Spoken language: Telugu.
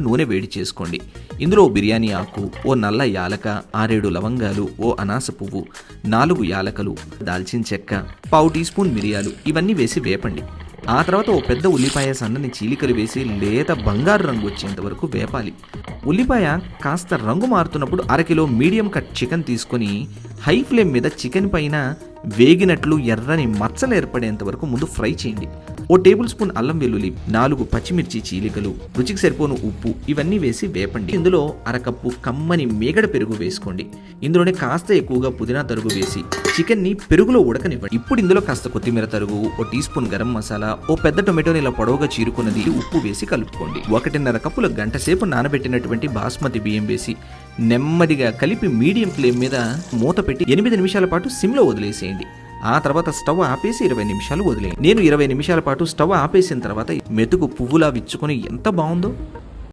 నూనె వేడి చేసుకోండి. ఇందులో బిర్యానీ ఆకు, ఓ నల్ల యాలక, 6-7 లవంగాలు, ఓ అనాస పువ్వు, 4 యాలకలు, దాల్చిన చెక్క, పావు టీ స్పూన్ మిరియాలు ఇవన్నీ వేసి వేపండి. ఆ తర్వాత ఓ పెద్ద ఉల్లిపాయ సన్నని చీలికలు వేసి లేత బంగారు రంగు వచ్చేంత వరకు వేపాలి. ఉల్లిపాయ కాస్త రంగు మారుతున్నప్పుడు 1/2 కిలో మీడియం కట్ చికెన్ తీసుకొని హై ఫ్లేమ్ మీద చికెన్ పైన వేగినట్లు ఎర్రని మచ్చలు ఏర్పడేంత వరకు ముందు ఫ్రై చేయండి. ఓ టేబుల్ స్పూన్ అల్లం వెల్లుల్లి, 4 పచ్చిమిర్చి చీలికలు, రుచికి సరిపోను ఉప్పు ఇవన్నీ వేసి వేపండి. ఇందులో 1/2 కప్పు కమ్మని మేగడ పెరుగు వేసుకోండి. ఇందులోనే కాస్త ఎక్కువగా పుదీనా తరుగు వేసి చికెన్ని పెరుగులో ఉడకనివ్వండి. ఇప్పుడు ఇందులో కాస్త కొత్తిమీర తరుగు, O T spoon garam masala, ఓ పెద్ద టొమాటోని ఇలా పొడవుగా చీరుకున్నది ఉప్పు వేసి కలుపుకోండి. 1.5 కప్పుల గంట సేపు నానబెట్టినటువంటి బాస్మతి బియ్యం వేసి నెమ్మదిగా కలిపి మీడియం ఫ్లేమ్ మీద మూత పెట్టి 8 నిమిషాల పాటు సిమ్లో వదిలేసేయండి. ఆ తర్వాత స్టవ్ ఆపేసి 20 నిమిషాలు వదిలేయండి. నేను 20 నిమిషాల పాటు స్టవ్ ఆపేసిన తర్వాత మెతుకు పువ్వులా విచ్చుకొని ఎంత బాగుందో.